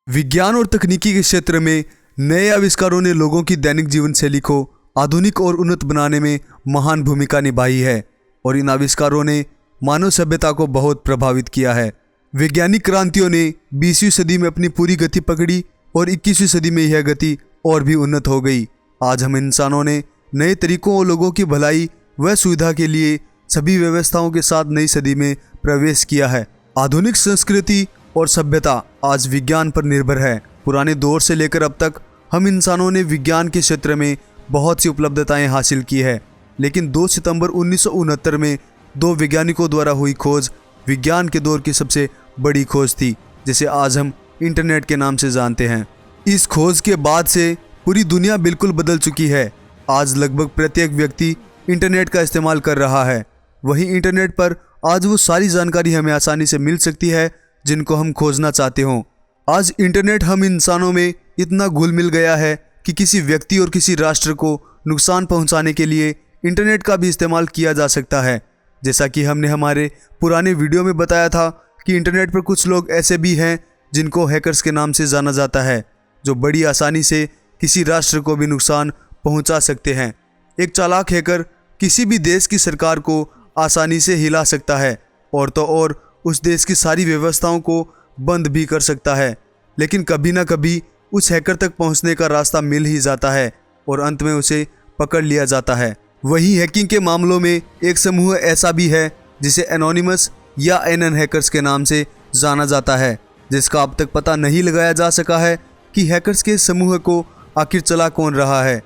विज्ञान और तकनीकी के क्षेत्र में नए आविष्कारों ने लोगों की दैनिक जीवन शैली को आधुनिक और उन्नत बनाने में महान भूमिका निभाई है और इन आविष्कारों ने मानव सभ्यता को बहुत प्रभावित किया है। वैज्ञानिक क्रांतियों ने 20वीं सदी में अपनी पूरी गति पकड़ी और 21वीं सदी में यह गति और भी उन्नत हो गई। आज हम इंसानों ने नए तरीकों और लोगों की भलाई व सुविधा के लिए सभी व्यवस्थाओं के साथ नई सदी में प्रवेश किया है। आधुनिक संस्कृति और सभ्यता आज विज्ञान पर निर्भर है। पुराने दौर से लेकर अब तक हम इंसानों ने विज्ञान के क्षेत्र में बहुत सी उपलब्धताएं हासिल की है, लेकिन 2 सितंबर 1969 में 2 वैज्ञानिकों द्वारा हुई खोज विज्ञान के दौर की सबसे बड़ी खोज थी, जिसे आज हम इंटरनेट के नाम से जानते हैं। इस खोज के बाद से पूरी दुनिया बिल्कुल बदल चुकी है। आज लगभग प्रत्येक व्यक्ति इंटरनेट का इस्तेमाल कर रहा है। वहीं इंटरनेट पर आज वो सारी जानकारी हमें आसानी से मिल सकती है जिनको हम खोजना चाहते हों। आज इंटरनेट हम इंसानों में इतना घुल मिल गया है कि किसी व्यक्ति और किसी राष्ट्र को नुकसान पहुंचाने के लिए इंटरनेट का भी इस्तेमाल किया जा सकता है। जैसा कि हमने हमारे पुराने वीडियो में बताया था कि इंटरनेट पर कुछ लोग ऐसे भी हैं जिनको हैकर्स के नाम से जाना जाता है, जो बड़ी आसानी से किसी राष्ट्र को भी नुकसान पहुंचा सकते हैं। एक चालाक हैकर किसी भी देश की सरकार को आसानी से हिला सकता है और तो और उस देश की सारी व्यवस्थाओं को बंद भी कर सकता है, लेकिन कभी ना कभी उस हैकर तक पहुंचने का रास्ता मिल ही जाता है और अंत में उसे पकड़ लिया जाता है। वहीं हैकिंग के मामलों में एक समूह ऐसा भी है जिसे एनोनिमस या एनन हैकर्स के नाम से जाना जाता है, जिसका अब तक पता नहीं लगाया जा सका है कि हैकर्स के समूह को आखिर चला कौन रहा है।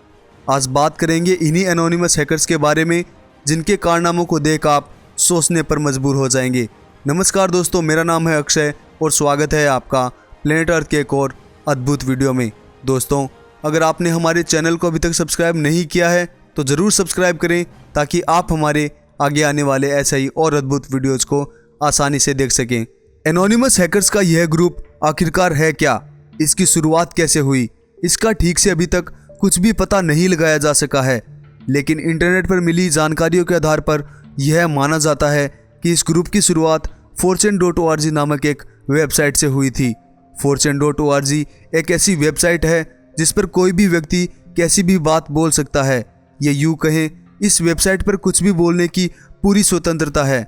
आज बात करेंगे इन्हीं एनोनिमस हैकर्स के बारे में, जिनके कारनामों को देख आप सोचने पर मजबूर हो जाएंगे। नमस्कार दोस्तों, मेरा नाम है अक्षय और स्वागत है आपका प्लेनेट अर्थ के एक और अद्भुत वीडियो में। दोस्तों, अगर आपने हमारे चैनल को अभी तक सब्सक्राइब नहीं किया है तो ज़रूर सब्सक्राइब करें, ताकि आप हमारे आगे आने वाले ऐसे ही और अद्भुत वीडियोज़ को आसानी से देख सकें। एनोनिमस हैकर्स का यह ग्रुप आखिरकार है क्या? इसकी शुरुआत कैसे हुई? इसका ठीक से अभी तक कुछ भी पता नहीं लगाया जा सका है, लेकिन इंटरनेट पर मिली जानकारियों के आधार पर यह माना जाता है कि इस ग्रुप की शुरुआत fortune.org नामक एक वेबसाइट से हुई थी। fortune.org एक ऐसी वेबसाइट है जिस पर कोई भी व्यक्ति कैसी भी बात बोल सकता है। ये यूँ कहें, इस वेबसाइट पर कुछ भी बोलने की पूरी स्वतंत्रता है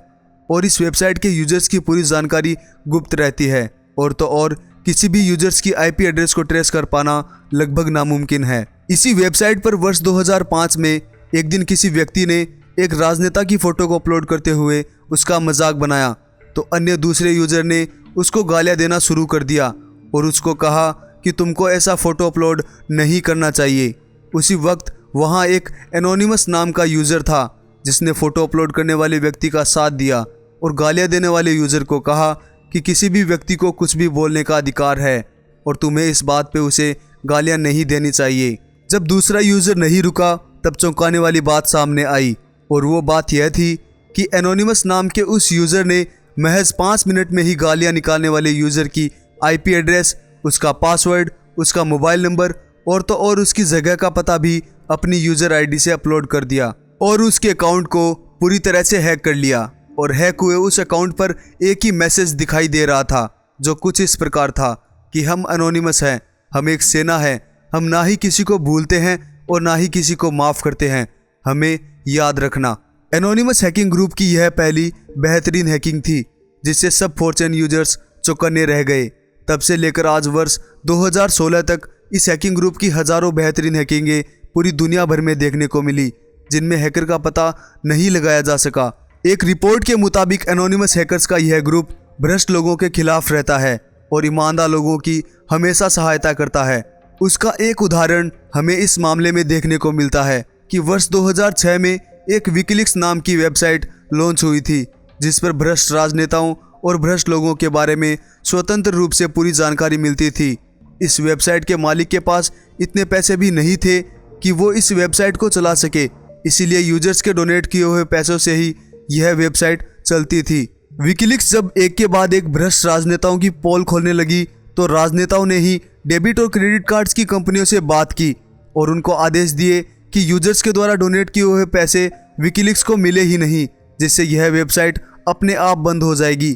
और इस वेबसाइट के यूजर्स की पूरी जानकारी गुप्त रहती है और तो और किसी भी यूजर्स की IP एड्रेस को ट्रेस कर पाना लगभग नामुमकिन है। इसी वेबसाइट पर वर्ष 2005 में एक दिन किसी व्यक्ति ने एक राजनेता की फ़ोटो को अपलोड करते हुए उसका मजाक बनाया, तो अन्य दूसरे यूज़र ने उसको गालियाँ देना शुरू कर दिया और उसको कहा कि तुमको ऐसा फ़ोटो अपलोड नहीं करना चाहिए। उसी वक्त वहाँ एक एनोनिमस नाम का यूज़र था जिसने फ़ोटो अपलोड करने वाले व्यक्ति का साथ दिया और गालियाँ देने वाले यूज़र को कहा कि किसी भी व्यक्ति को कुछ भी बोलने का अधिकार है और तुम्हें इस बात पे उसे गालियाँ नहीं देनी चाहिए। जब दूसरा यूज़र नहीं रुका तब चौंकाने वाली बात सामने आई, और वो बात यह थी कि एनोनिमस नाम के उस यूज़र ने महज 5 मिनट में ही गालियाँ निकालने वाले यूज़र की IP एड्रेस, उसका पासवर्ड, उसका मोबाइल नंबर और तो और उसकी जगह का पता भी अपनी यूज़र ID से अपलोड कर दिया और उसके अकाउंट को पूरी तरह से हैक कर लिया। और हैक हुए उस अकाउंट पर एक ही मैसेज दिखाई दे रहा था, जो कुछ इस प्रकार था कि हम एनोनिमस हैं, हम एक सेना है, हम ना ही किसी को भूलते हैं और ना ही किसी को माफ़ करते हैं, हमें याद रखना। एनोनिमस हैकिंग ग्रुप की यह पहली बेहतरीन हैकिंग थी जिससे सब फॉर्चून यूजर्स चौकन्ने रह गए। तब से लेकर आज वर्ष 2016 तक इस हैकिंग ग्रुप की हज़ारों बेहतरीन हैकिंगें पूरी दुनिया भर में देखने को मिली, जिनमें हैकर का पता नहीं लगाया जा सका। एक रिपोर्ट के मुताबिक एनोनिमस हैकर्स का यह ग्रुप भ्रष्ट लोगों के खिलाफ रहता है और ईमानदार लोगों की हमेशा सहायता करता है। उसका एक उदाहरण हमें इस मामले में देखने को मिलता है कि वर्ष 2006 में एक विकिलीक्स नाम की वेबसाइट लॉन्च हुई थी, जिस पर भ्रष्ट राजनेताओं और भ्रष्ट लोगों के बारे में स्वतंत्र रूप से पूरी जानकारी मिलती थी। इस वेबसाइट के मालिक के पास इतने पैसे भी नहीं थे कि वो इस वेबसाइट को चला सके, इसीलिए यूजर्स के डोनेट किए हुए पैसों से ही यह वेबसाइट चलती थी। विकिलीक्स जब एक के बाद एक भ्रष्ट राजनेताओं की पोल खोलने लगी तो राजनेताओं ने ही डेबिट और क्रेडिट कार्ड्स की कंपनियों से बात की और उनको आदेश दिए कि यूजर्स के द्वारा डोनेट किए हुए पैसे विकिलीक्स को मिले ही नहीं, जिससे यह वेबसाइट अपने आप बंद हो जाएगी।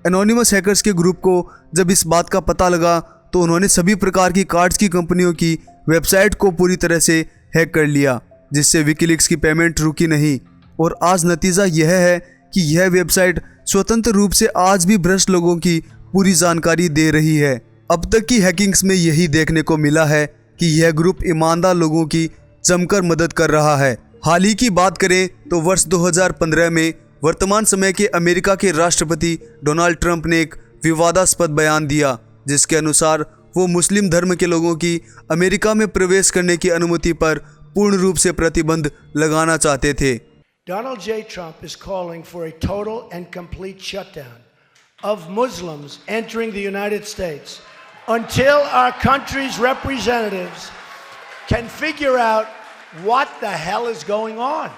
एनोनिमस हैकर्स के ग्रुप को जब इस बात का पता लगा तो उन्होंने सभी प्रकार की कार्ड्स की कंपनियों की वेबसाइट को पूरी तरह से हैक कर लिया, जिससे विकीलीक्स की पेमेंट रुकी नहीं। और आज नतीजा यह है कि यह वेबसाइट स्वतंत्र रूप से आज भी भ्रष्ट लोगों की पूरी जानकारी दे रही है। अब तक की हैकिंग्स में यही देखने को मिला है कि यह ग्रुप ईमानदार लोगों की जमकर मदद कर रहा है। हाल ही की बात करें तो वर्ष 2015 में वर्तमान समय के अमेरिका के राष्ट्रपति डोनाल्ड ट्रंप ने एक विवादास्पद बयान दिया, जिसके अनुसार वो मुस्लिम धर्म के लोगों की अमेरिका में प्रवेश करने की अनुमति पर पूर्ण रूप से प्रतिबंध लगाना चाहते थे। Donald J. Trump is calling for a total and complete shutdown of Muslims entering the United States until our country's representatives can figure out what the hell is going on.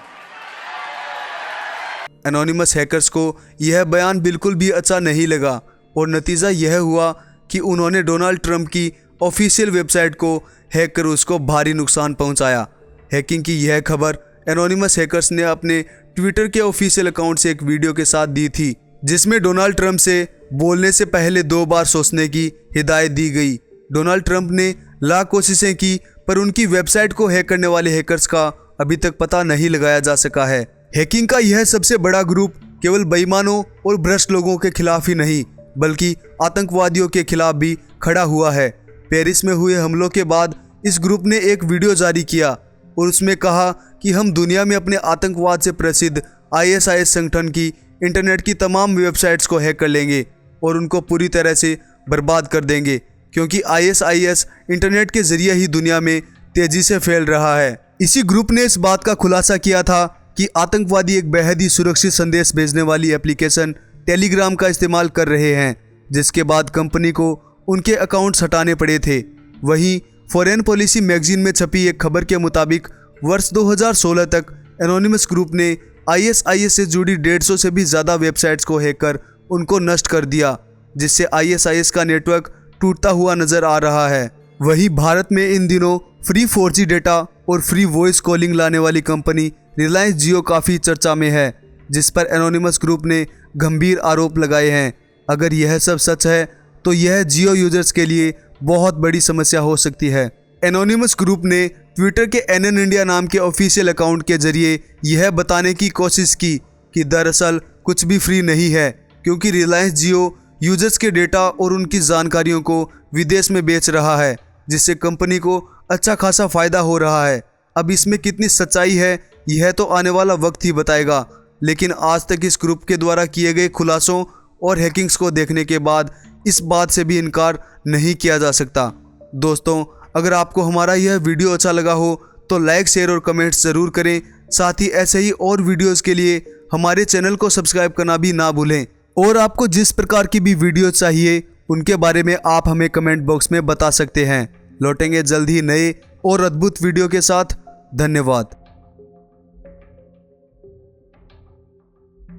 Anonymous hackers को यह बयान बिल्कुल भी अच्छा नहीं लगा और नतीजा यह हुआ कि उन्होंने डोनाल्ड ट्रंप की ऑफिशियल वेबसाइट को हैक कर उसको भारी नुकसान पहुंचाया। हैकिंग की यह खबर एनोनिमस हैकर्स ने अपने ट्विटर के ऑफिशियल अकाउंट से एक वीडियो के साथ दी थी, जिसमें डोनाल्ड ट्रंप से बोलने से पहले 2 बार सोचने की हिदायत दी गई। डोनाल्ड ट्रंप ने लाख कोशिशें की, पर उनकी वेबसाइट को हैक करने वाले हैकर्स का अभी तक पता नहीं लगाया जा सका है। हैकिंग का यह सबसे बड़ा ग्रुप केवल बेईमानों और भ्रष्ट लोगों के खिलाफ ही नहीं, बल्कि आतंकवादियों के खिलाफ भी खड़ा हुआ है। पेरिस में हुए हमलों के बाद इस ग्रुप ने एक वीडियो जारी किया और उसमें कहा कि हम दुनिया में अपने आतंकवाद से प्रसिद्ध ISIS संगठन की इंटरनेट की तमाम वेबसाइट्स को हैक कर लेंगे और उनको पूरी तरह से बर्बाद कर देंगे, क्योंकि ISIS इंटरनेट के जरिए ही दुनिया में तेजी से फैल रहा है। इसी ग्रुप ने इस बात का खुलासा किया था कि आतंकवादी एक बेहद ही सुरक्षित संदेश भेजने वाली एप्लीकेशन टेलीग्राम का इस्तेमाल कर रहे हैं, जिसके बाद कंपनी को उनके अकाउंट्स हटाने पड़े थे। वहीं फॉरेन पॉलिसी मैगजीन में छपी एक खबर के मुताबिक वर्ष 2016 तक एनोनिमस ग्रुप ने ISIS से जुड़ी 150 से भी ज़्यादा वेबसाइट्स को हैक कर उनको नष्ट कर दिया, जिससे ISIS का नेटवर्क टूटता हुआ नजर आ रहा है। वहीं भारत में इन दिनों फ्री 4G डेटा और फ्री वॉइस कॉलिंग लाने वाली कंपनी रिलायंस जियो काफ़ी चर्चा में है, जिस पर एनोनिमस ग्रुप ने गंभीर आरोप लगाए हैं। अगर यह सब सच है तो यह जियो यूजर्स के लिए बहुत बड़ी समस्या हो सकती है। एनोनिमस ग्रुप ने ट्विटर के NN इंडिया नाम के ऑफिशियल अकाउंट के जरिए यह बताने की कोशिश की कि दरअसल कुछ भी फ्री नहीं है, क्योंकि रिलायंस जियो यूजर्स के डेटा और उनकी जानकारियों को विदेश में बेच रहा है, जिससे कंपनी को अच्छा खासा फ़ायदा हो रहा है। अब इसमें कितनी सच्चाई है यह तो आने वाला वक्त ही बताएगा, लेकिन आज तक इस ग्रुप के द्वारा किए गए खुलासों और हैकिंग्स को देखने के बाद इस बात से भी इनकार नहीं किया जा सकता। दोस्तों, अगर आपको हमारा यह वीडियो अच्छा लगा हो तो लाइक, शेयर और कमेंट्स ज़रूर करें। साथ ही ऐसे ही और वीडियोज़ के लिए हमारे चैनल को सब्सक्राइब करना भी ना भूलें। और आपको जिस प्रकार की भी वीडियो चाहिए उनके बारे में आप हमें कमेंट बॉक्स में बता सकते हैं। लौटेंगे जल्द ही नए और अद्भुत वीडियो के साथ। धन्यवाद।